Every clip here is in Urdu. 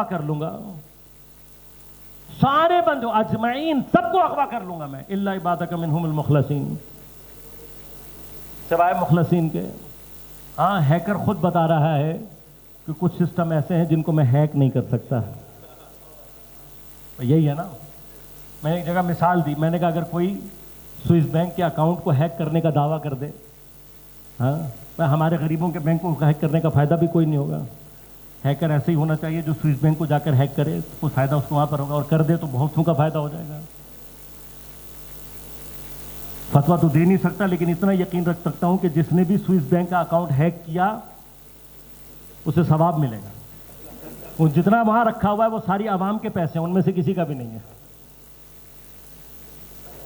کر لوں گا، سارے بندوں اجمعین سب کو اغوا کر لوں گا میں، الا عبادک منہم المخلصین، سوائے مخلصین کے۔ ہاں ہیکر خود بتا رہا ہے کہ کچھ سسٹم ایسے ہیں جن کو میں ہیک نہیں کر سکتا، یہی ہے نا۔ میں نے ایک جگہ مثال دی، میں نے کہا اگر کوئی سوئس بینک کے اکاؤنٹ کو ہیک کرنے کا دعویٰ کر دے، ہاں ہمارے غریبوں کے بینک کو ہیک کرنے کا فائدہ بھی کوئی نہیں ہوگا۔ ہیکر ایسے ہی ہونا چاہیے جو سوئس بینک کو جا کر ہیک کرے، کوئی فائدہ اس کو وہاں پر ہوگا، اور کر دے تو بہتوں کا فائدہ ہو جائے گا۔ فتویٰ تو دے نہیں سکتا، لیکن اتنا یقین رکھ سکتا ہوں کہ جس نے بھی سوئس بینک کا اکاؤنٹ ہیک کیا اسے ثواب ملے گا۔ وہ جتنا وہاں رکھا ہوا ہے وہ ساری عوام کے پیسے ہیں، ان میں سے کسی کا بھی نہیں ہے۔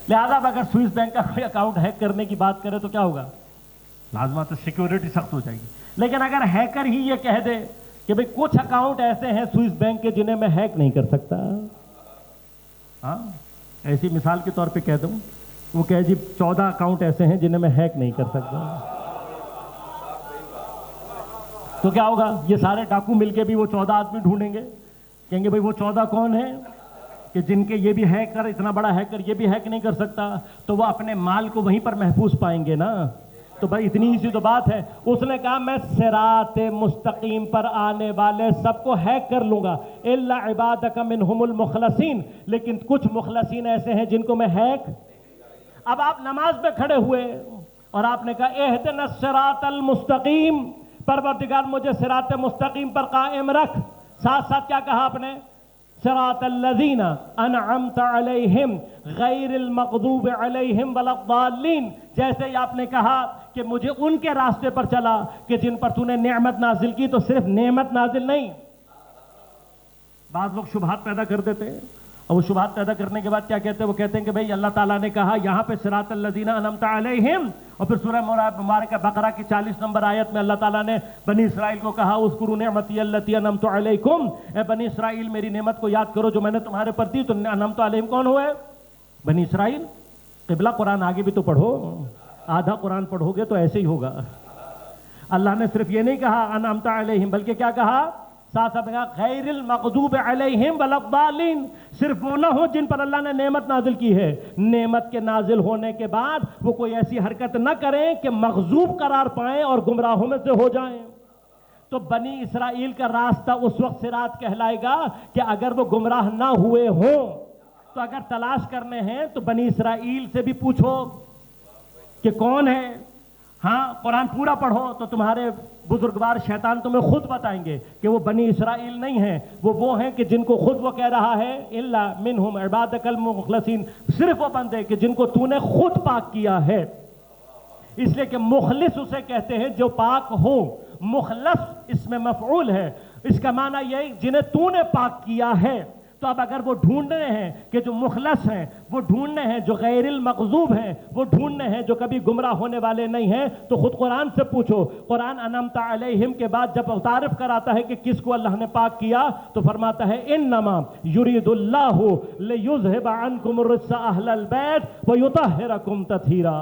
لہذا اب اگر سوئس بینک کا کوئی اکاؤنٹ ہیک کرنے کی بات کرے تو کیا ہوگا؟ لازمہ تو سیکیورٹی سخت ہو جائے گی۔ لیکن اگر ہیکر ہی یہ کہہ دے کہ بھئی کچھ اکاؤنٹ ایسے ہیں سوئس بینک کے جنہیں میں ہیک نہیں کر سکتا، ہاں ایسی مثال کے طور پہ کہہ دوں، وہ کہے جی 14 اکاؤنٹ ایسے ہیں جنہیں میں ہیک نہیں کر سکتا، تو کیا ہوگا؟ یہ سارے ڈاکو مل کے بھی وہ 14 آدمی ڈھونڈیں گے، کہیں گے بھئی وہ 14 کون ہیں کہ جن کے یہ بھی ہیکر، اتنا بڑا ہیکر یہ بھی ہیک نہیں کر سکتا، تو وہ اپنے مال کو وہیں پر محفوظ پائیں گے نا۔ تو بھائی اتنی ہی سی تو بات ہے۔ اس نے کہا میں صراط مستقیم پر آنے والے سب کو ہیک کر لوں گا، الا عبادک منہم المخلصین، لیکن کچھ مخلصین ایسے ہیں جن کو میں ہیک۔ اب آپ نماز میں کھڑے ہوئے اور آپ نے کہا اہدنا الصراط المستقیم، پروردگار مجھے صراط مستقیم پر قائم رکھ، ساتھ ساتھ کیا کہا آپ نے؟ صراط الذین انعمت علیہم غیر المغضوب علیہم ولا الضالین، جیسے ہی آپ نے کہا کہ مجھے ان کے راستے پر چلا کہ جن پر تو نے نعمت نازل کی، تو صرف نعمت نازل نہیں، بعض لوگ شبہات پیدا کر دیتے ہیں، اور وہ شبہات پیدا کرنے کے بعد کیا کہتے ہیں؟ وہ کہتے ہیں کہ بھئی اللہ تعالیٰ نے کہا یہاں پہ صراط الذین انعمت علیہم، اور پھر سورہ مبارکہ بقرہ کی 40 نمبر آیت میں اللہ تعالیٰ نے بنی اسرائیل کو کہا اذکروا نعمتی التی انعمت علیکم، اے بنی اسرائیل میری نعمت کو یاد کرو جو میں نے تمہارے پر دی۔ تو انعمت علیہم کون ہوئے؟ بنی اسرائیل۔ قبلہ قرآن آگے بھی تو پڑھو، آدھا قرآن پڑھو گے تو ایسے ہی ہوگا۔ اللہ نے صرف یہ نہیں کہا انعمت علیہم، بلکہ کیا کہا؟ ساتھ ساتھ کہا غیر المغضوب علیہم ولا الضالین، صرف وہ نہ ہو جن پر اللہ نے نعمت نازل کی ہے، نعمت کے نازل ہونے کے بعد وہ کوئی ایسی حرکت نہ کریں کہ مغضوب قرار پائیں اور گمراہوں میں سے ہو جائیں۔ تو بنی اسرائیل کا راستہ اس وقت صراط کہلائے گا کہ اگر وہ گمراہ نہ ہوئے ہوں، تو اگر تلاش کرنے ہیں تو بنی اسرائیل سے بھی پوچھو کہ کون ہے۔ ہاں قرآن پورا پڑھو تو تمہارے بزرگوار شیطان تمہیں خود بتائیں گے کہ وہ بنی اسرائیل نہیں ہیں، وہ ہیں کہ جن کو خود وہ کہہ رہا ہے الا منہم عبادک المخلصین، صرف وہ بندے کہ جن کو تو نے خود پاک کیا ہے۔ اس لیے کہ مخلص اسے کہتے ہیں جو پاک ہو، مخلص اس میں مفعول ہے، اس کا معنی یہ جنہیں تو نے پاک کیا ہے۔ تو اب اگر وہ ڈھونڈنے ہیں کہ جو مخلص ہیں، وہ ڈھونڈنے ہیں جو غیر المغضوب ہیں، وہ ڈھونڈنے ہیں جو کبھی گمراہ ہونے والے نہیں ہیں، تو خود قرآن سے پوچھو۔ قرآن انعمت علیہم کے بعد جب تعارف کراتا ہے کہ کس کو اللہ نے پاک کیا، تو فرماتا ہے انما یرید اللہ لیذھب عنکم الرجس اہل البیت ویطہرکم تطہیرا۔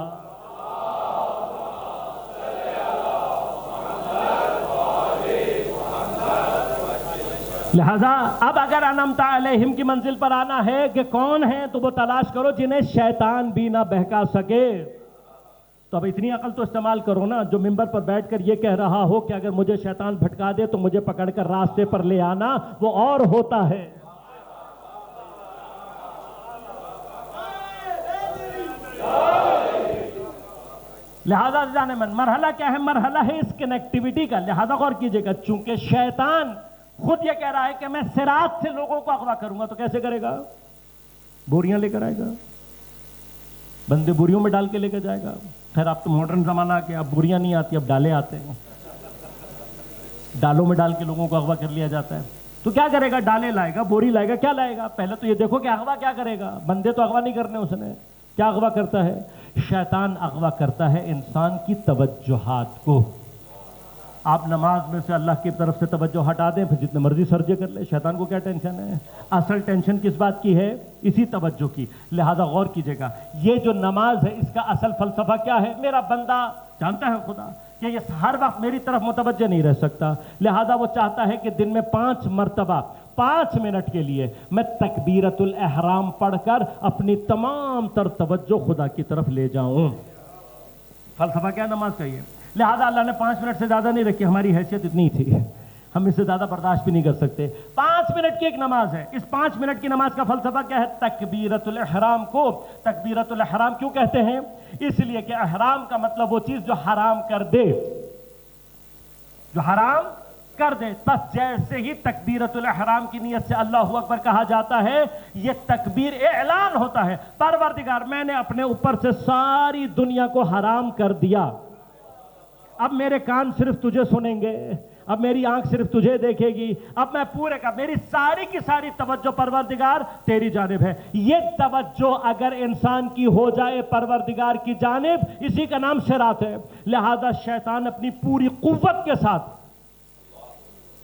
لہذا اب اگر انعمت علیہم کی منزل پر آنا ہے کہ کون ہیں، تو وہ تلاش کرو جنہیں شیطان بھی نہ بہکا سکے۔ تو اب اتنی عقل تو استعمال کرو نا، جو ممبر پر بیٹھ کر یہ کہہ رہا ہو کہ اگر مجھے شیطان بھٹکا دے تو مجھے پکڑ کر راستے پر لے آنا، وہ اور ہوتا ہے۔ لہذا جانے من مرحلہ کیا ہے؟ مرحلہ ہے اس کنیکٹیوٹی کا، لہذا غور کیجئے گا، چونکہ شیطان خود یہ کہہ رہا ہے کہ میں صراط سے لوگوں کو اغوا کروں گا، تو کیسے کرے گا؟ بوریاں لے کر آئے گا، بندے بوریوں میں ڈال کے لے کے جائے گا۔ خیر اب تو ماڈرن زمانہ آ کے اب بوریاں نہیں آتی، اب ڈالے آتے ہیں، ڈالوں میں ڈال کے لوگوں کو اغوا کر لیا جاتا ہے۔ تو کیا کرے گا؟ ڈالے لائے گا، بوری لائے گا، کیا لائے گا؟ پہلے تو یہ دیکھو کہ اغوا کیا کرے گا۔ بندے تو اغوا نہیں کرنے اس نے، کیا اغوا کرتا ہے؟ شیطان اغوا کرتا ہے انسان کی توجہات کو۔ آپ نماز میں سے اللہ کی طرف سے توجہ ہٹا دیں، پھر جتنے مرضی سرجے کر لیں، شیطان کو کیا ٹینشن ہے؟ اصل ٹینشن کس بات کی ہے؟ اسی توجہ کی۔ لہذا غور کیجئے گا، یہ جو نماز ہے اس کا اصل فلسفہ کیا ہے؟ میرا بندہ جانتا ہے خدا کہ یہ ہر وقت میری طرف متوجہ نہیں رہ سکتا، لہذا وہ چاہتا ہے کہ دن میں 5 مرتبہ 5 منٹ کے لیے میں تکبیرۃ الاحرام پڑھ کر اپنی تمام تر توجہ خدا کی طرف لے جاؤں. فلسفہ کیا نماز کا یہ. لہذا اللہ نے 5 منٹ سے زیادہ نہیں رکھی, ہماری حیثیت اتنی تھی, ہم اس سے زیادہ برداشت بھی نہیں کر سکتے. 5 منٹ کی ایک نماز ہے. اس 5 منٹ کی نماز کا فلسفہ کیا ہے؟ تکبیرۃ الاحرام کو تکبیرۃ الاحرام کیوں کہتے ہیں؟ اس لیے کہ احرام کا مطلب وہ چیز جو حرام کر دے, جو حرام کر دے. بس جیسے ہی تکبیرۃ الاحرام کی نیت سے اللہ اکبر کہا جاتا ہے, یہ تکبیر اعلان ہوتا ہے, پروردگار میں نے اپنے اوپر سے ساری دنیا کو حرام کر دیا, اب میرے کان صرف تجھے سنیں گے, اب میری آنکھ صرف تجھے دیکھے گی, اب میں پورے کا میری ساری کی ساری توجہ پروردگار تیری جانب ہے. یہ توجہ اگر انسان کی ہو جائے پروردگار کی جانب, اسی کا نام صراط ہے. لہذا شیطان اپنی پوری قوت کے ساتھ,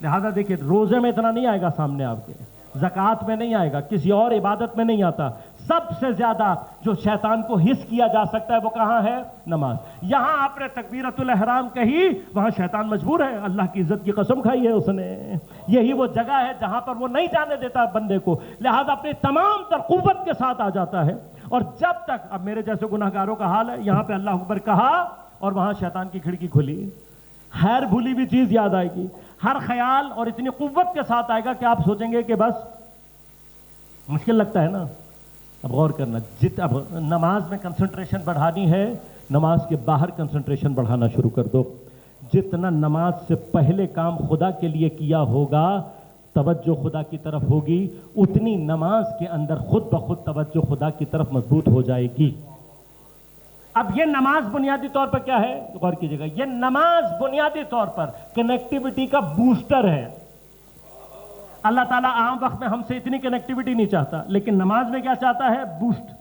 لہذا دیکھیں روزے میں اتنا نہیں آئے گا سامنے آپ کے, زکوٰۃ میں نہیں آئے گا, کسی اور عبادت میں نہیں آتا. سب سے زیادہ جو شیطان کو حس کیا جا سکتا ہے وہ کہاں ہے؟ نماز. یہاں آپ نے تکبیرۃ الاحرام کہی, وہاں شیطان مجبور ہے, اللہ کی عزت کی قسم کھائی ہے اس نے. یہی وہ جگہ ہے جہاں پر وہ نہیں جانے دیتا بندے کو, لہذا اپنی تمام تر قوت کے ساتھ آ جاتا ہے. اور جب تک, اب میرے جیسے گناہگاروں کا حال ہے, یہاں پہ اللہ اکبر کہا اور وہاں شیطان کی کھڑکی کھلی, ہر بھولی بھی چیز یاد آئے گی, ہر خیال اور اتنی قوت کے ساتھ آئے گا کہ آپ سوچیں گے کہ بس مشکل لگتا ہے نا. اب غور کرنا, اب نماز میں کنسنٹریشن بڑھانی ہے, نماز کے باہر کنسنٹریشن بڑھانا شروع کر دو. جتنا نماز سے پہلے کام خدا کے لیے کیا ہوگا, توجہ خدا کی طرف ہوگی, اتنی نماز کے اندر خود بخود توجہ خدا کی طرف مضبوط ہو جائے گی. اب یہ نماز بنیادی طور پر کیا ہے؟ غور کیجیے گا, یہ نماز بنیادی طور پر کنیکٹیوٹی کا بوسٹر ہے. اللہ تعالیٰ عام وقت میں ہم سے اتنی کنیکٹیوٹی نہیں چاہتا, لیکن نماز میں کیا چاہتا ہے؟ بوسٹ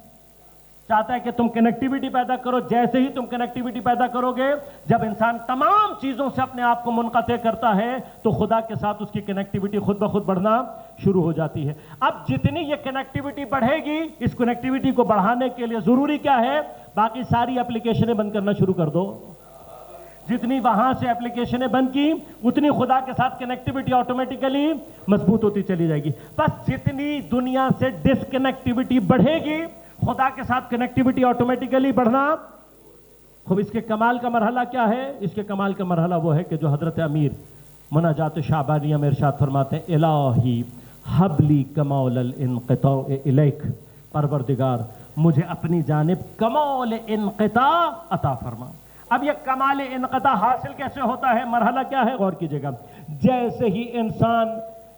چاہتا ہے کہ تم کنیکٹیوٹی پیدا کرو. جیسے ہی تم کنیکٹیوٹی پیدا کرو گے, جب انسان تمام چیزوں سے اپنے آپ کو منقطع کرتا ہے تو خدا کے ساتھ اس کی کنیکٹیوٹی خود بخود بڑھنا شروع ہو جاتی ہے. اب جتنی یہ کنیکٹیوٹی بڑھے گی, اس کنیکٹیوٹی کو بڑھانے کے لیے ضروری کیا ہے؟ باقی ساری اپلیکیشنیں بند کرنا شروع کر دو. جتنی وہاں سے اپلیکیشنیں بند کی, اتنی خدا کے ساتھ کنیکٹیوٹی آٹومیٹیکلی مضبوط ہوتی چلی جائے گی. بس جتنی دنیا سے ڈسکنیکٹیوٹی بڑھے گی, خدا کے ساتھ کنیکٹیوٹی آٹومیٹیکلی بڑھنا. خوب اس کے کمال کا مرحلہ کیا ہے؟ اس کے کمال کا مرحلہ وہ ہے کہ جو حضرت امیر مناجات شعبانیہ میں ارشاد فرماتے ہیں, الہی حبلی کمال الانقطاع الیک, پروردگار مجھے اپنی جانب کمال انقطاع عطا فرما. اب یہ کمال انقطاع حاصل کیسے ہوتا ہے؟ مرحلہ کیا ہے؟ غور کیجئے گا. جیسے ہی انسان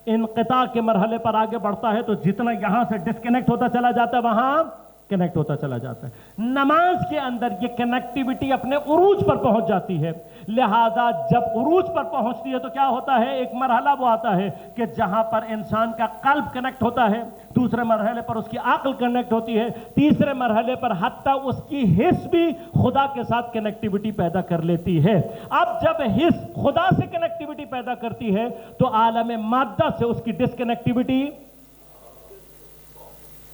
انقطاع کے مرحلے پر آگے بڑھتا ہے تو جتنا یہاں سے ڈسکنیکٹ ہوتا چلا جاتا ہے, وہاں کنیکٹ ہوتا چلا جاتا ہے. نماز کے اندر یہ کنیکٹیوٹی اپنے عروج پر پہنچ جاتی ہے. لہذا جب عروج پر پہنچتی ہے تو کیا ہوتا ہے؟ ایک مرحلہ وہ آتا ہے کہ جہاں پر انسان کا قلب کنیکٹ ہوتا ہے, دوسرے مرحلے پر اس کی عقل کنیکٹ ہوتی ہے, تیسرے مرحلے پر حتیٰ اس کی حس بھی خدا کے ساتھ کنیکٹیوٹی پیدا کر لیتی ہے. اب جب حس خدا سے کنیکٹیوٹی پیدا کرتی ہے تو عالم مادہ سے اس کی ڈسکنیکٹیوٹی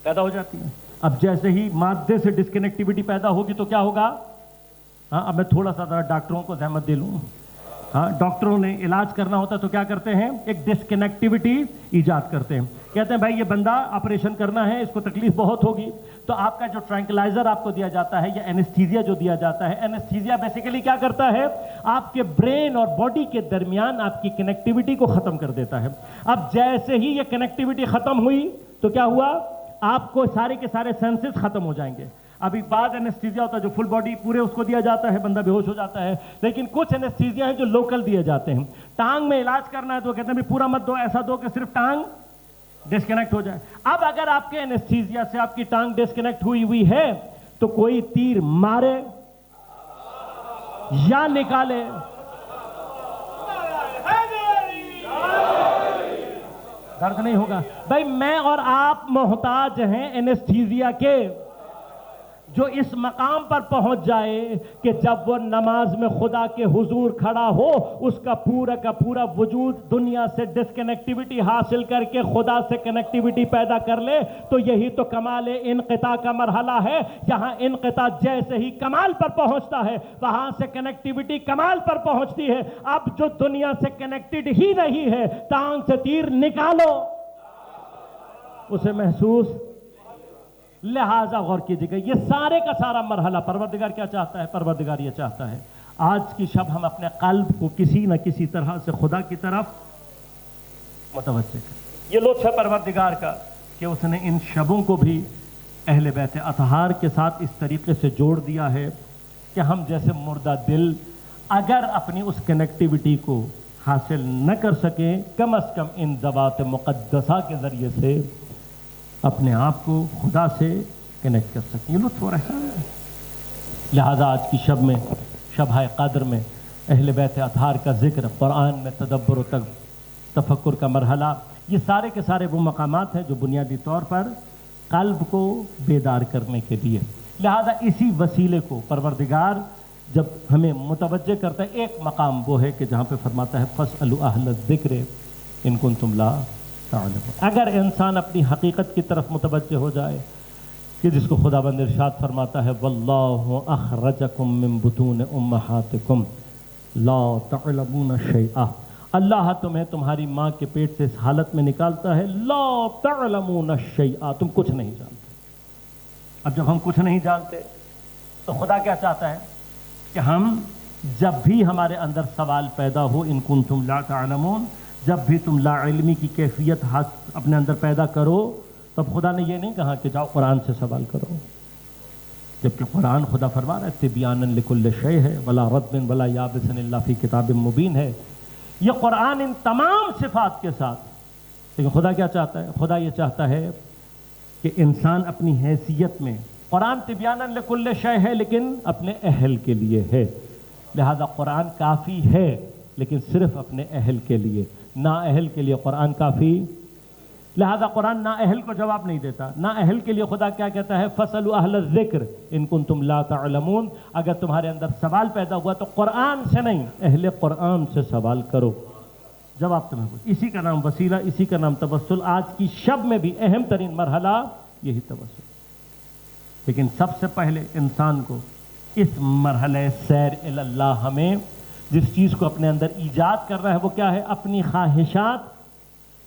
پیدا ہو جاتی ہے. اب جیسے ہی مادے سے ڈسکنیکٹیوٹی پیدا ہوگی تو کیا ہوگا؟ اب میں تھوڑا سا ذرا ڈاکٹروں کو زحمت دے لوں. ڈاکٹروں نے علاج کرنا ہوتا تو کیا کرتے ہیں؟ ایک ڈسکنیکٹیوٹی ایجاد کرتے ہیں. کہتے ہیں بھائی یہ بندہ آپریشن کرنا ہے, اس کو تکلیف بہت ہوگی, تو آپ کا جو ٹرینکلائزر آپ کو دیا جاتا ہے یا اینستھیزیا جو دیا جاتا ہے, اینستھیزیا بیسیکلی کیا کرتا ہے؟ آپ کے برین اور باڈی کے درمیان آپ کی کنیکٹیوٹی کو ختم کر دیتا ہے. اب جیسے ہی یہ کنیکٹیوٹی ختم ہوئی تو کیا ہوا؟ آپ کو سارے کے سارے سینسز ختم ہو جائیں گے. ابھی بعض اینستھیزیا ہوتا ہے جو فل باڈی پورے اس کو دیا جاتا ہے, بندہ بے ہوش ہو جاتا ہے, لیکن کچھ اینستھیزیا ہیں جو لوکل دیے جاتے ہیں. ٹانگ میں علاج کرنا ہے تو کہتے ہیں پورا مت دو, ایسا دو کہ صرف ٹانگ ڈسکنیکٹ ہو جائے. اب اگر آپ کے اینستھیزیا سے آپ کی ٹانگ ڈسکنیکٹ ہوئی ہے تو کوئی تیر مارے یا نکالے, درد نہیں ہوگا. بھائی میں اور آپ محتاج ہیں اینستھیزیا کے, جو اس مقام پر پہنچ جائے کہ جب وہ نماز میں خدا کے حضور کھڑا ہو, اس کا پورا وجود دنیا سے ڈسکنیکٹیوٹی حاصل کر کے خدا سے کنیکٹیوٹی پیدا کر لے. تو یہی تو کمال انقطاع کا مرحلہ ہے. یہاں انقطاع جیسے ہی کمال پر پہنچتا ہے, وہاں سے کنیکٹیوٹی کمال پر پہنچتی ہے. اب جو دنیا سے کنیکٹڈ ہی نہیں ہے, ٹانگ سے تیر نکالو, اسے محسوس. لہذا غور کیجیے گا یہ سارے کا سارا مرحلہ پروردگار کیا چاہتا ہے؟ پروردگار یہ چاہتا ہے آج کی شب ہم اپنے قلب کو کسی نہ کسی طرح سے خدا کی طرف متوجہ کریں. یہ لطف ہے پروردگار کا کہ اس نے ان شبوں کو بھی اہل بیت اطہار کے ساتھ اس طریقے سے جوڑ دیا ہے کہ ہم جیسے مردہ دل اگر اپنی اس کنیکٹیوٹی کو حاصل نہ کر سکیں کم از کم ان ذوات مقدسہ کے ذریعے سے اپنے آپ کو خدا سے کنیکٹ کر سکیں. یہ لطف اور احسان ہے. لہذا آج کی شب میں شبہ قدر میں اہل بیت اطہار کا ذکر، قرآن میں تدبر و تفکر کا مرحلہ، یہ سارے کے سارے وہ مقامات ہیں جو بنیادی طور پر قلب کو بیدار کرنے کے لیے. لہذا اسی وسیلے کو پروردگار جب ہمیں متوجہ کرتا ہے ایک مقام وہ ہے کہ جہاں پہ فرماتا ہے فَاسْأَلُوا أَهْلَ الذِّكْرِ إِن كُنتُمْ لَا تَعْلَمُونَ. اگر انسان اپنی حقیقت کی طرف متوجہ ہو جائے کہ جس کو خداوند ارشاد فرماتا ہے وَاللَّهُ أَخْرَجَكُم مِّن بُطُونِ أُمَّهَاتِكُمْ لَا تَعْلَمُونَ شَيْئًا، اللہ تمہیں تمہاری ماں کے پیٹ سے اس حالت میں نکالتا ہے لا تعلمون شیئا، تم کچھ نہیں جانتے. اب جب ہم کچھ نہیں جانتے تو خدا کیا چاہتا ہے کہ ہم جب بھی ہمارے اندر سوال پیدا ہو ان کنتم لا تعلمون، جب بھی تم لا علمی کی کیفیت اپنے اندر پیدا کرو تب خدا نے یہ نہیں کہا کہ جاؤ قرآن سے سوال کرو، جبکہ قرآن خدا فرما رہا ہے تبیانا لکل شیء ہے ولا رطب ولا یابس الا فی کتاب مبین ہے. یہ قرآن ان تمام صفات کے ساتھ، لیکن خدا کیا چاہتا ہے؟ خدا یہ چاہتا ہے کہ انسان اپنی حیثیت میں، قرآن تبیانا لکل شیء ہے لیکن اپنے اہل کے لیے ہے. لہذا قرآن کافی ہے لیکن صرف اپنے اہل کے لیے، نا اہل کے لیے قرآن کافی. لہذا قرآن نا اہل کو جواب نہیں دیتا. نا اہل کے لیے خدا کیا کہتا ہے فَاسْأَلُوا أَهْلَ الذِّكْرِ إِن كُنتُمْ لَا تَعْلَمُونَ. اگر تمہارے اندر سوال پیدا ہوا تو قرآن سے نہیں اہل قرآن سے سوال کرو، جواب تمہیں ہو. اسی کا نام وسیلہ، اسی کا نام توسل. آج کی شب میں بھی اہم ترین مرحلہ یہی توسل. لیکن سب سے پہلے انسان کو اس مرحلہ سیر الی اللہ ہمیں جس چیز کو اپنے اندر ایجاد کر رہا ہے وہ کیا ہے؟ اپنی خواہشات،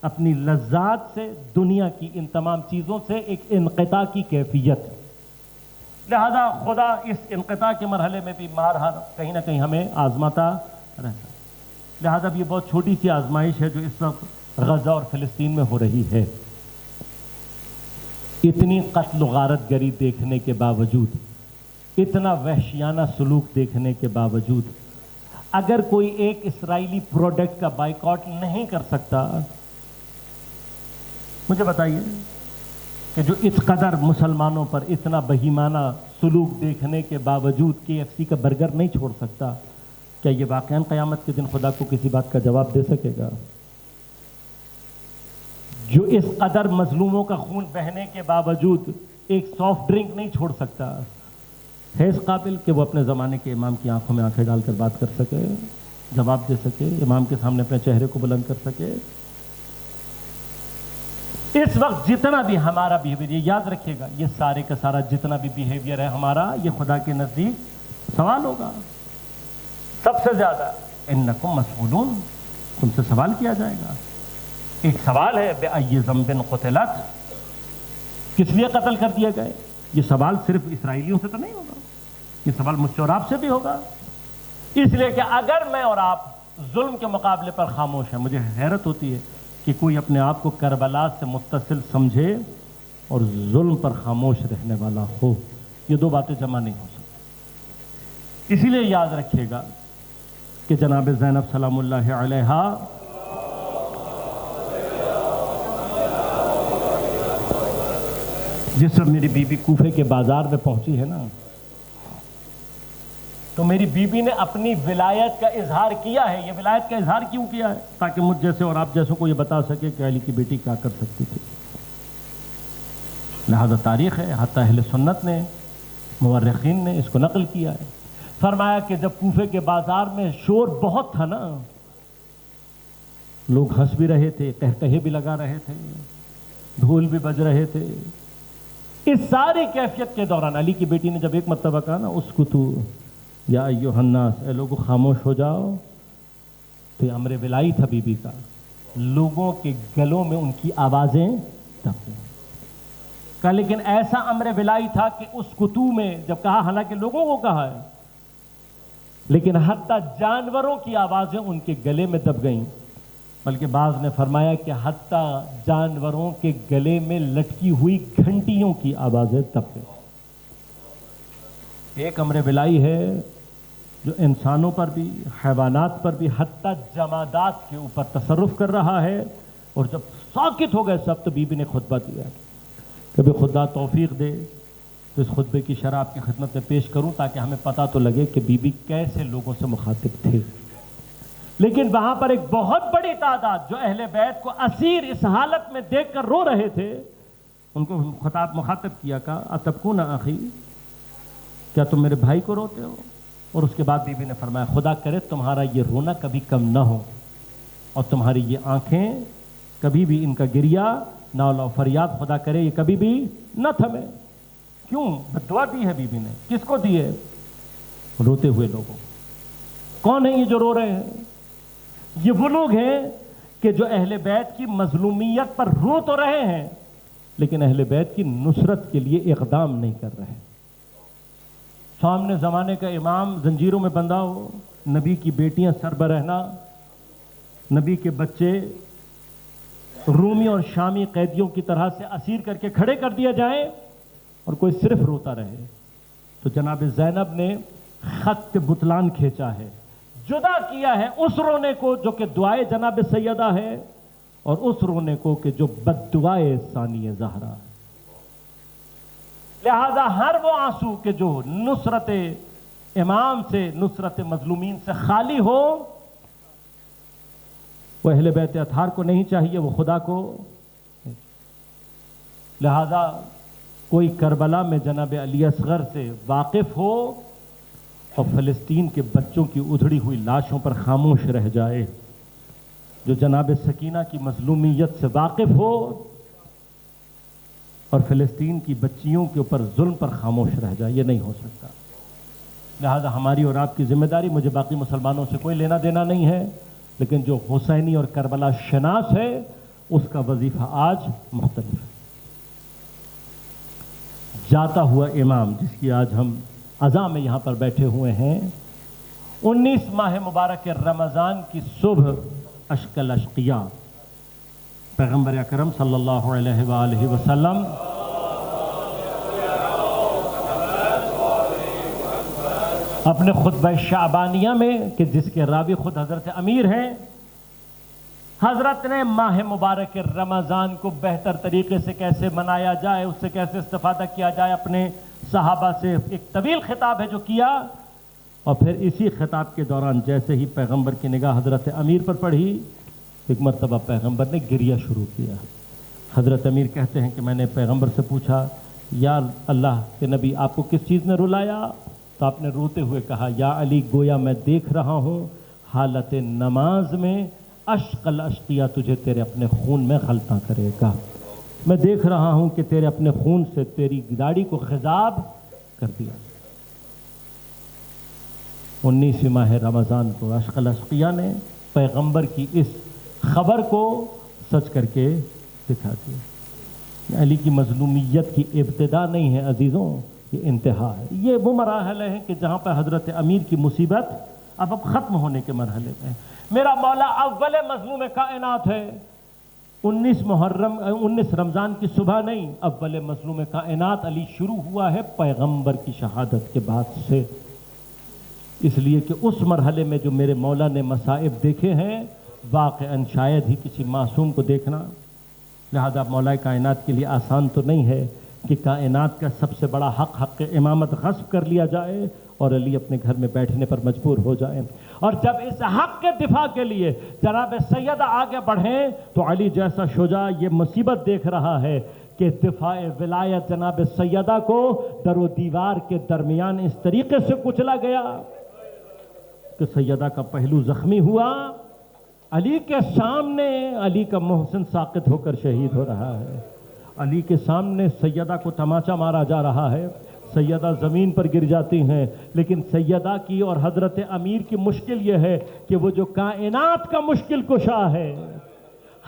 اپنی لذات سے، دنیا کی ان تمام چیزوں سے ایک انقطاع کی کیفیت. لہذا خدا اس انقطاع کے مرحلے میں بھی کہیں نہ کہیں ہمیں آزماتا رہتا ہے. لہذا یہ بہت چھوٹی سی آزمائش ہے جو اس وقت غزہ اور فلسطین میں ہو رہی ہے. اتنی قتل و غارت گری دیکھنے کے باوجود، اتنا وحشیانہ سلوک دیکھنے کے باوجود اگر کوئی ایک اسرائیلی پروڈکٹ کا بائیکاٹ نہیں کر سکتا، مجھے بتائیے کہ جو اس قدر مسلمانوں پر اتنا بہیمانہ سلوک دیکھنے کے باوجود KFC کا برگر نہیں چھوڑ سکتا، کیا یہ واقعاً قیامت کے دن خدا کو کسی بات کا جواب دے سکے گا؟ جو اس قدر مظلوموں کا خون بہنے کے باوجود ایک سافٹ ڈرنک نہیں چھوڑ سکتا، ہے اس قابل کہ وہ اپنے زمانے کے امام کی آنکھوں میں آنکھیں ڈال کر بات کر سکے، جواب دے سکے، امام کے سامنے اپنے چہرے کو بلند کر سکے؟ اس وقت جتنا بھی ہمارا بیہیویئر، یہ یاد رکھیے گا، یہ سارے کا سارا جتنا بھی بیہیویئر ہے ہمارا، یہ خدا کے نزدیک سوال ہوگا. سب سے زیادہ انکم مسئولون، تم سے سوال کیا جائے گا. ایک سوال ہے بأی ذنب قتلت، کس لیے قتل کر دیے گئے؟ یہ سوال صرف اسرائیلیوں سے تو نہیں ہوگا، یہ سوال مجھ سے اور آپ سے بھی ہوگا. اس لیے کہ اگر میں اور آپ ظلم کے مقابلے پر خاموش ہیں، مجھے حیرت ہوتی ہے کہ کوئی اپنے آپ کو کربلا سے متصل سمجھے اور ظلم پر خاموش رہنے والا ہو. یہ دو باتیں جمع نہیں ہو سکتی. اسی لیے یاد رکھیے گا کہ جناب زینب سلام اللہ علیہا جس وقت میری بیوی کوفے کے بازار میں پہنچی ہے نا، تو میری بیوی نے اپنی ولایت کا اظہار کیا ہے. یہ ولایت کا اظہار کیوں کیا ہے؟ تاکہ مجھ جیسے اور آپ جیسوں کو یہ بتا سکے کہ علی کی بیٹی کیا کر سکتی تھی. لہذا تاریخ ہے، حتی اہل سنت نے، مورخین نے اس کو نقل کیا ہے. فرمایا کہ جب کوفے کے بازار میں شور بہت تھا نا، لوگ ہنس بھی رہے تھے، قہقہے بھی لگا رہے تھے، ڈھول بھی بج رہے تھے. اس ساری کیفیت کے دوران علی کی بیٹی نے جب ایک مرتبہ کہا نا اسکتو یا ایھا الناس، اے لوگوں خاموش ہو جاؤ، تو یہ امر ولائی تھا بی بی کا. لوگوں کے گلوں میں ان کی آوازیں دب گئیں. کہا لیکن ایسا امر ولائی تھا کہ اس کتو میں جب کہا، حالانکہ لوگوں کو کہا ہے، لیکن حتیٰ جانوروں کی آوازیں ان کے گلے میں دب گئیں، بلکہ بعض نے فرمایا کہ حتیٰ جانوروں کے گلے میں لٹکی ہوئی گھنٹیوں کی آوازیں دب گئیں۔ ایک امر ولائی ہے جو انسانوں پر بھی، حیوانات پر بھی، حتیٰ جمادات کے اوپر تصرف کر رہا ہے، اور جب ساکت ہو گئے سب تو بی بی نے خطبہ دیا۔ کبھی خدا توفیق دے تو اس خطبے کی شرح آپ کی خدمت میں پیش کروں تاکہ ہمیں پتہ تو لگے کہ بی بی کیسے لوگوں سے مخاطب تھے۔ لیکن وہاں پر ایک بہت بڑی تعداد جو اہل بیت کو اسیر اس حالت میں دیکھ کر رو رہے تھے، ان کو مخاطب کیا، کہا اتبکون اخی، کیا تم میرے بھائی کو روتے ہو؟ اور اس کے بعد بی بی نے فرمایا خدا کرے تمہارا یہ رونا کبھی کم نہ ہو، اور تمہاری یہ آنکھیں کبھی بھی ان کا گریہ نالہ و فریاد خدا کرے یہ کبھی بھی نہ تھمے۔ کیوں؟ دعا دی ہے بی بی نے، کس کو دی ہے؟ روتے ہوئے لوگوں۔ کون ہیں یہ جو رو رہے ہیں؟ یہ وہ لوگ ہیں کہ جو اہل بیت کی مظلومیت پر رو تو رہے ہیں لیکن اہل بیت کی نصرت کے لیے اقدام نہیں کر رہے۔ سامنے زمانے کا امام زنجیروں میں بندھا ہو، نبی کی بیٹیاں سر برہنہ، نبی کے بچے رومی اور شامی قیدیوں کی طرح سے اسیر کر کے کھڑے کر دیا جائیں اور کوئی صرف روتا رہے۔ تو جناب زینب نے خط بطلان کھینچا ہے، جدا کیا ہے اس رونے کو جو کہ دعائے جناب سیدہ ہے اور اس رونے کو کہ جو بد دعائے ثانی زہرا ہے۔ لہذا ہر وہ آنسو کہ جو نصرت امام سے، نصرت مظلومین سے خالی ہو، وہ اہل بیت اطہار کو نہیں چاہیے، وہ خدا کو۔ لہذا کوئی کربلا میں جناب علی اصغر سے واقف ہو اور فلسطین کے بچوں کی ادھڑی ہوئی لاشوں پر خاموش رہ جائے، جو جناب سکینہ کی مظلومیت سے واقف ہو اور فلسطین کی بچیوں کے اوپر ظلم پر خاموش رہ جائے، یہ نہیں ہو سکتا۔ لہذا ہماری اور آپ کی ذمہ داری، مجھے باقی مسلمانوں سے کوئی لینا دینا نہیں ہے، لیکن جو حسینی اور کربلا شناس ہے اس کا وظیفہ آج مختلف ہے۔ جاتا ہوا امام جس کی آج ہم عزا میں یہاں پر بیٹھے ہوئے ہیں، 19 ماہ مبارک رمضان کی صبح اشکل اشقیاء پیغمبر اکرم صلی اللہ علیہ وآلہ وسلم اپنے خطبہ شعبانیہ میں، کہ جس کے راوی خود حضرت امیر ہیں، حضرت نے ماہ مبارک رمضان کو بہتر طریقے سے کیسے منایا جائے، اس سے کیسے استفادہ کیا جائے، اپنے صحابہ سے ایک طویل خطاب ہے جو کیا، اور پھر اسی خطاب کے دوران جیسے ہی پیغمبر کی نگاہ حضرت امیر پر پڑھی، ایک مرتبہ پیغمبر نے گریہ شروع کیا۔ حضرت امیر کہتے ہیں کہ میں نے پیغمبر سے پوچھا، یا اللہ کے نبی آپ کو کس چیز نے رلایا؟ تو آپ نے روتے ہوئے کہا، یا علی گویا میں دیکھ رہا ہوں حالت نماز میں اشق الاشقیہ تجھے تیرے اپنے خون میں غلطاں کرے گا۔ میں دیکھ رہا ہوں کہ تیرے اپنے خون سے تیری داڑھی کو خضاب کر دیا۔ 19 ماہ رمضان کو اشق الاشقیہ نے پیغمبر کی اس خبر کو سچ کر کے دکھا دیا۔ علی کی مظلومیت کی ابتدا نہیں ہے عزیزوں، یہ انتہا ہے۔ یہ وہ مراحل ہیں کہ جہاں پر حضرت امیر کی مصیبت اب ختم ہونے کے مرحلے میں۔ میرا مولا اول مظلوم کائنات ہے۔ 19 رمضان کی صبح نہیں، اول مظلوم کائنات علی شروع ہوا ہے پیغمبر کی شہادت کے بعد سے، اس لیے کہ اس مرحلے میں جو میرے مولا نے مصائب دیکھے ہیں واقعاً شاید ہی کسی معصوم کو دیکھنا۔ لہذا مولا کائنات کے لیے آسان تو نہیں ہے کہ کائنات کا سب سے بڑا حق امامت غصب کر لیا جائے اور علی اپنے گھر میں بیٹھنے پر مجبور ہو جائیں۔ اور جب اس حق کے دفاع کے لیے جناب سیدہ آگے بڑھیں تو علی جیسا شجاع یہ مصیبت دیکھ رہا ہے کہ دفاع ولایت جناب سیدہ کو در و دیوار کے درمیان اس طریقے سے کچلا گیا کہ سیدہ کا پہلو زخمی ہوا، علی کے سامنے علی کا محسن ساقط ہو کر شہید ہو رہا ہے، علی کے سامنے سیدہ کو تماچا مارا جا رہا ہے، سیدہ زمین پر گر جاتی ہیں، لیکن سیدہ کی اور حضرت امیر کی مشکل یہ ہے کہ وہ جو کائنات کا مشکل کشا ہے،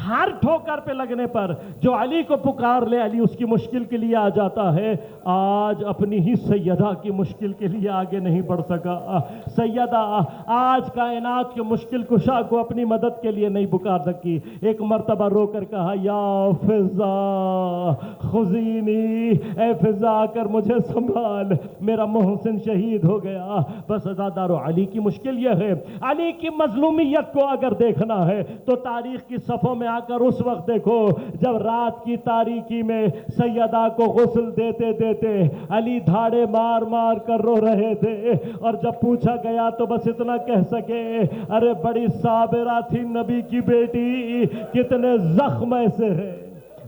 ہر ٹھوکر پہ لگنے پر جو علی کو پکار لے علی اس کی مشکل کے لیے آ جاتا ہے. آج اپنی ہی سیدہ کی مشکل کے لیے آگے نہیں بڑھ سکا. سیدہ آج کائنات کے مشکل کشا کو اپنی مدد کے لیے نہیں پکار سکی. ایک مرتبہ رو کر کہا یا فضا خذینی، اے فضا آ کر مجھے سنبھال، میرا محسن شہید ہو گیا. بس عزادارو علی کی مشکل یہ ہے، علی کی مظلومیت کو اگر دیکھنا ہے تو تاریخ کی صفوں میں آ کر اس وقت دیکھو جب رات کی تاریکی میں سیدہ کو غسل دیتے دیتے علی دھاڑے مار مار کر رو رہے تھے. اور جب پوچھا گیا تو بس اتنا کہہ سکے ارے بڑی صابرہ تھی نبی کی بیٹی، کتنے زخم ایسے ہیں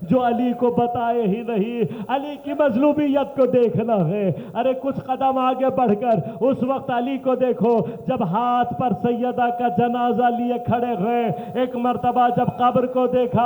جو علی کو بتائے ہی نہیں. علی کی مظلومیت کو دیکھنا ہے. ارے کچھ قدم آگے بڑھ کر اس وقت علی کو دیکھو جب ہاتھ پر سیدہ کا جنازہ لیے کھڑے ہوئے. ایک مرتبہ جب قبر کو دیکھا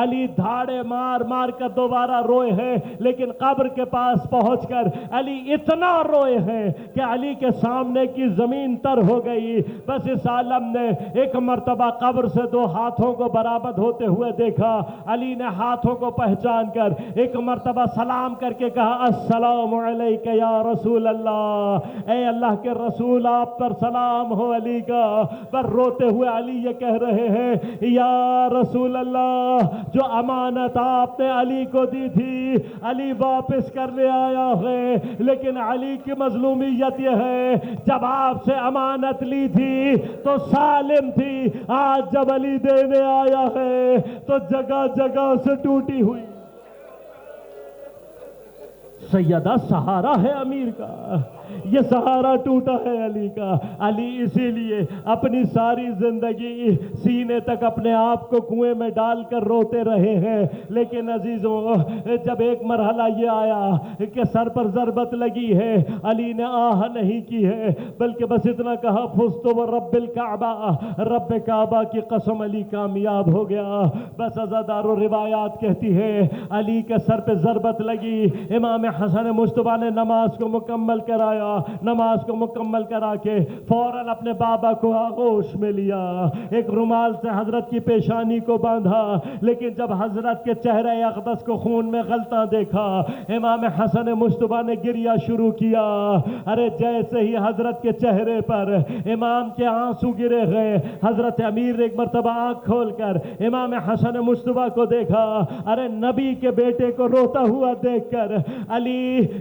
علی دھاڑے مار مار کر دوبارہ روئے ہیں، لیکن قبر کے پاس پہنچ کر علی اتنا روئے ہیں کہ علی کے سامنے کی زمین تر ہو گئی. بس اس عالم نے ایک مرتبہ قبر سے دو ہاتھوں کو برآمد ہوتے ہوئے دیکھا. علی نے ہاتھوں کو پہچان کر ایک مرتبہ سلام کر کے کہا السلام علیک یا رسول اللہ، اے اللہ کے رسول آپ پر سلام ہو علی کا. پر روتے ہوئے علی یہ کہہ رہے ہیں یا رسول اللہ جو امانت آپ نے علی کو دی تھی علی واپس کرنے آیا ہے، لیکن علی کی مظلومیت یہ ہے جب آپ سے امانت لی تھی تو سالم تھی، آج جب علی دینے آیا ہے تو جگہ جگہ سے ٹوٹی ہوئی. سیدہ سہارا ہے امیر کا، یہ سہارا ٹوٹا ہے علی کا. علی اسی لیے اپنی ساری زندگی سینے تک اپنے آپ کو کنویں میں ڈال کر روتے رہے ہیں. لیکن عزیزوں جب ایک مرحلہ یہ آیا کہ سر پر ضربت لگی ہے، علی نے آہ نہیں کی ہے بلکہ بس اتنا کہا فزت ورب الکعبہ، رب کعبہ کی قسم علی کامیاب ہو گیا. بس عزادارو روایات کہتی ہے علی کے سر پہ ضربت لگی، امام حسن مجتبیٰ نے نماز کو مکمل کرایا. نماز کو مکمل کرا کے فوراً اپنے بابا کو آغوش میں لیا، ایک رومال سے حضرت کی پیشانی کو باندھا. لیکن جب حضرت کے چہرے اقدس کو خون میں غلطاں دیکھا امام حسن مجتبیٰ نے گریہ شروع کیا. ارے جیسے ہی حضرت کے چہرے پر امام کے آنسو گرے گئے، حضرت امیر نے ایک مرتبہ آنکھ کھول کر امام حسن مجتبیٰ کو دیکھا. ارے نبی کے بیٹے کو روتا ہوا دیکھ کر علی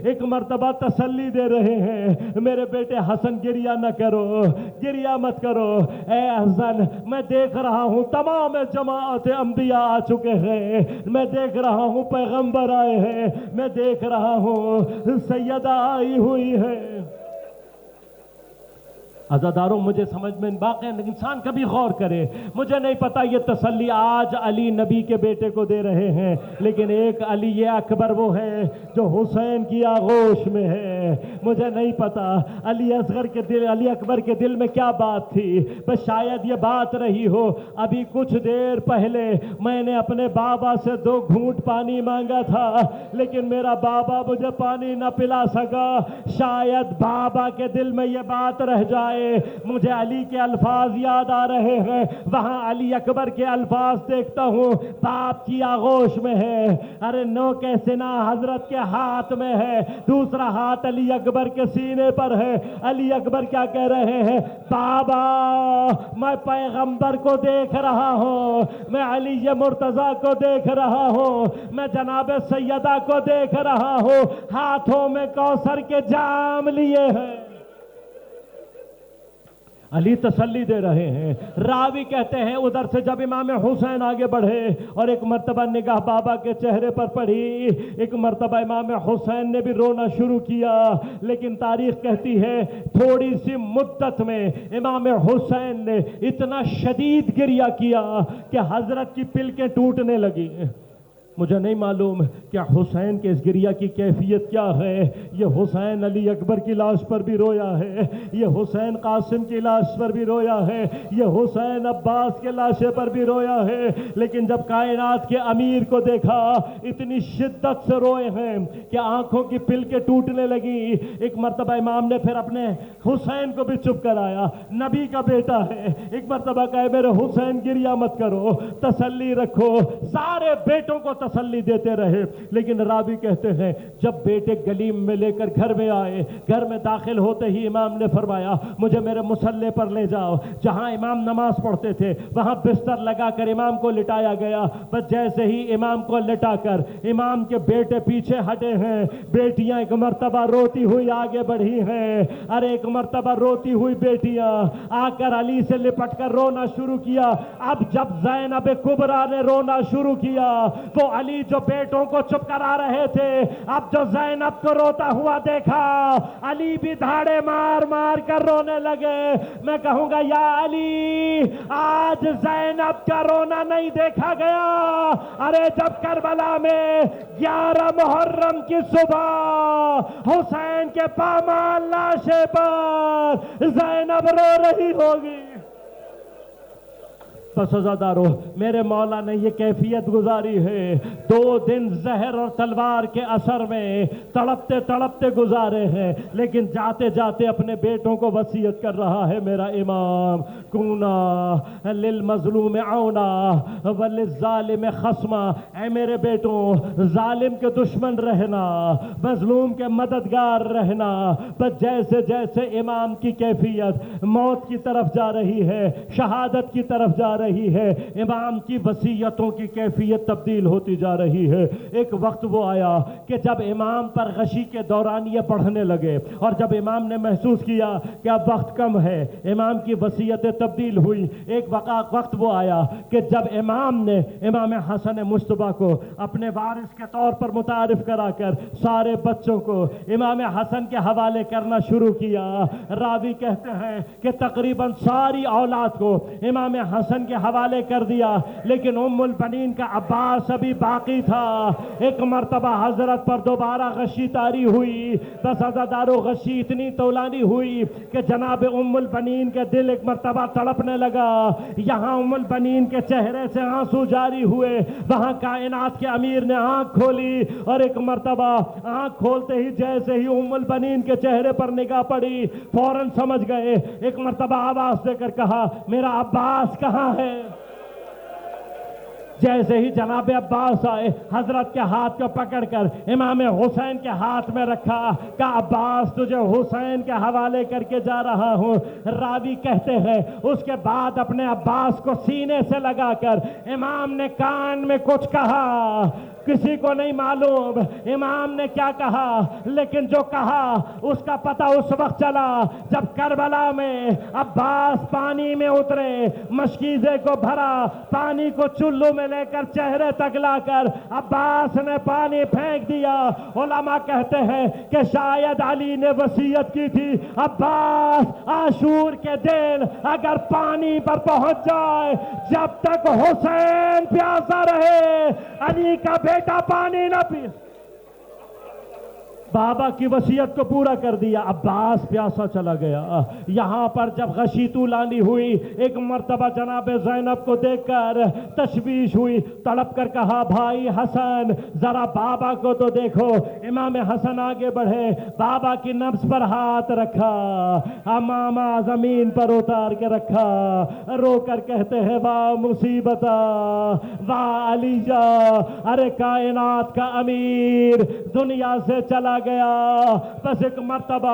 ایک مرتبہ تسلی دے رہے ہیں میرے بیٹے حسن گریہ نہ کرو، گریہ مت کرو. اے حسن میں دیکھ رہا ہوں تمام جماعت انبیاء آ چکے ہیں، میں دیکھ رہا ہوں پیغمبر آئے ہیں، میں دیکھ رہا ہوں سیدہ آئی ہوئی ہے. عزاداروں مجھے سمجھ میں باقی انسان کبھی غور کرے، مجھے نہیں پتا یہ تسلی آج علی نبی کے بیٹے کو دے رہے ہیں، لیکن ایک علی یہ اکبر وہ ہے جو حسین کی آغوش میں ہے. مجھے نہیں پتا علی اصغر کے دل، علی اکبر کے دل میں کیا بات تھی، بس شاید یہ بات رہی ہو ابھی کچھ دیر پہلے میں نے اپنے بابا سے 2 گھونٹ پانی مانگا تھا لیکن میرا بابا مجھے پانی نہ پلا سکا. شاید بابا کے دل میں یہ بات رہ جائے. مجھے علی کے الفاظ یاد آ رہے ہیں، وہاں علی اکبر کے الفاظ دیکھتا ہوں باپ کی آغوش میں ہے. ارے نو کے سنا حضرت کے ہاتھ میں ہے، دوسرا ہاتھ علی اکبر کے سینے پر ہے. علی اکبر کیا کہہ رہے ہیں؟ بابا میں پیغمبر کو دیکھ رہا ہوں، میں علی مرتضیٰ کو دیکھ رہا ہوں، میں جناب سیدہ کو دیکھ رہا ہوں، ہاتھوں میں کوثر کے جام لیے ہیں. علی تسلی دے رہے ہیں. راوی کہتے ہیں ادھر سے جب امام حسین آگے بڑھے اور ایک مرتبہ نگاہ بابا کے چہرے پر پڑی، ایک مرتبہ امام حسین نے بھی رونا شروع کیا. لیکن تاریخ کہتی ہے تھوڑی سی مدت میں امام حسین نے اتنا شدید گریہ کیا کہ حضرت کی پلکیں ٹوٹنے لگی. مجھے نہیں معلوم کہ حسین کے اس گریہ کی کیفیت کیا ہے۔ یہ حسین علی اکبر کی لاش پر بھی رویا ہے، یہ حسین قاسم کی لاش پر بھی رویا ہے، یہ حسین عباس کے لاشے پر بھی رویا ہے، لیکن جب کائنات کے امیر کو دیکھا اتنی شدت سے روئے ہیں کہ آنکھوں کی پلکیں ٹوٹنے لگی۔ ایک مرتبہ امام نے پھر اپنے حسین کو بھی چپ کرایا، نبی کا بیٹا ہے، ایک مرتبہ کہے میرے حسین گریہ مت کرو، تسلی رکھو، سارے بیٹوں کو تسلی دیتے رہے۔ لیکن راوی کہتے ہیں جب بیٹے گلیم میں لے کر گھر میں آئے، گھر میں داخل ہوتے ہی امام نے فرمایا مجھے میرے مصلی پر لے جاؤ۔ جہاں امام نماز پڑھتے تھے وہاں بستر لگا کر امام کو لٹایا گیا، بس جیسے ہی امام کو لٹا کر امام کے بیٹے پیچھے ہٹے ہیں، بیٹیاں ایک مرتبہ روتی ہوئی آگے بڑھی ہیں۔ ارے ایک مرتبہ روتی ہوئی بیٹیاں آ کر علی سے لپٹ کر رونا شروع کیا۔ اب جب زینب کبریٰ نے رونا شروع کیا، وہ علی جو بیٹوں کو چپ کرا رہے تھے، اب جو زینب کو روتا ہوا دیکھا، علی بھی دھاڑے مار مار کر رونے لگے۔ میں کہوں گا یا علی، آج زینب کا رونا نہیں دیکھا گیا۔ ارے جب کربلا میں 11 محرم کی صبح حسین کے پامال لاشے پر زینب رو رہی ہوگی۔ پس عزادارو، میرے مولا نے یہ کیفیت گزاری ہے، 2 دن زہر اور تلوار کے اثر میں تڑپتے تڑپتے گزارے ہیں، لیکن جاتے جاتے اپنے بیٹوں کو وصیت کر رہا ہے میرا امام، کونا للمظلوم عونا وللظالم خصما، اے میرے بیٹوں ظالم کے دشمن رہنا، مظلوم کے مددگار رہنا۔ بس جیسے جیسے امام کی کیفیت موت کی طرف جا رہی ہے، شہادت کی طرف جا رہی ہے، امام کی وصیتوں کی کیفیت تبدیل ہوتی جا رہی ہے۔ ایک وقت وہ آیا کہ جب امام پر غشی کے دورانیے بڑھنے لگے، اور جب امام نے محسوس کیا کہ اب وقت کم ہے، امام کی وصیتیں تبدیل ہوئی۔ ایک وقت وہ آیا کہ جب امام نے امام حسن مجتبیٰ کو اپنے وارث کے طور پر متعارف کرا کر سارے بچوں کو امام حسن کے حوالے کرنا شروع کیا، راوی کہتے ہیں کہ تقریباً ساری اولاد کو امام حسن کے حوالے کر دیا، لیکن ام البنین کا عباس ابھی باقی تھا۔ ایک مرتبہ حضرت پر دوبارہ غشی طاری ہوئی، بس عزادارو غشی اتنی طولانی ہوئی کہ جناب ام البنین کے دل ایک مرتبہ تڑپنے لگا۔ یہاں ام البنین کے چہرے سے آنسو جاری ہوئے، وہاں کائنات کے امیر نے آنکھ کھولی، اور ایک مرتبہ آنکھ کھولتے ہی جیسے ہی ام البنین کے چہرے پر نگاہ پڑی، فوراً سمجھ گئے۔ ایک مرتبہ آواز دے کر کہا میرا عباس کہاں ہے؟ جیسے ہی جناب عباس آئے، حضرت کے ہاتھ کو پکڑ کر امام حسین کے ہاتھ میں رکھا، کہا عباس تجھے حسین کے حوالے کر کے جا رہا ہوں۔ راوی کہتے ہیں اس کے بعد اپنے عباس کو سینے سے لگا کر امام نے کان میں کچھ کہا، کسی کو نہیں معلوم امام نے کیا کہا، لیکن جو کہا اس کا پتہ اس وقت چلا جب کربلا میں عباس پانی میں اترے، مشکیزے کو بھرا، پانی کو چلو میں لے کر چہرے تک لا کر عباس نے پانی پھینک دیا۔ علماء کہتے ہیں کہ شاید علی نے وصیت کی تھی عباس عاشور کے دن اگر پانی پر پہنچ جائے، جب تک حسین پیاسا رہے علی کا بیٹا پانی نہ پی۔ بابا کی وصیت کو پورا کر دیا، عباس پیاسا چلا گیا۔ یہاں پر جب غشی طولانی ہوئی، ایک مرتبہ جناب زینب کو دیکھ کر تشویش ہوئی، تڑپ کر کہا بھائی حسن ذرا بابا کو تو دیکھو۔ امام حسن آگے بڑھے، بابا کی نبض پر ہاتھ رکھا، امامہ زمین پر اتار کے رکھا، رو کر کہتے ہیں واہ مصیبتا واہ علی جا، ارے کائنات کا امیر دنیا سے چلا گیا۔ بس ایک مرتبہ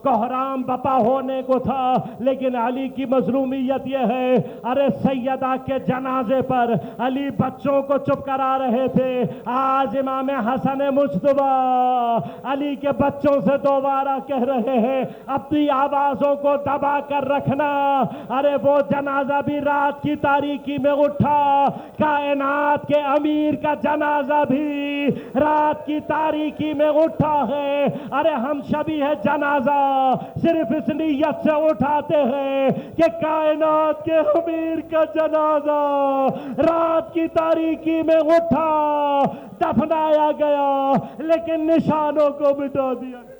کوہرام بپا ہونے کو تھا، لیکن علی کی مظلومیت یہ ہے، ارے سیدہ کے جنازے پر علی بچوں کو چپ کرا رہے تھے، آج امام حسن مجتبیٰ علی کے بچوں سے دوبارہ کہہ رہے ہیں اپنی آوازوں کو دبا کر رکھنا۔ ارے وہ جنازہ بھی رات کی تاریکی میں اٹھا، کائنات کے امیر کا جنازہ بھی رات کی تاریکی میں اٹھا ہے۔ ہیں ارے ہم شبیہ جنازہ صرف اس نیت سے اٹھاتے ہیں کہ کائنات کے امیر کا جنازہ رات کی تاریکی میں اٹھا، دفنایا گیا لیکن نشانوں کو مٹا دیا گیا۔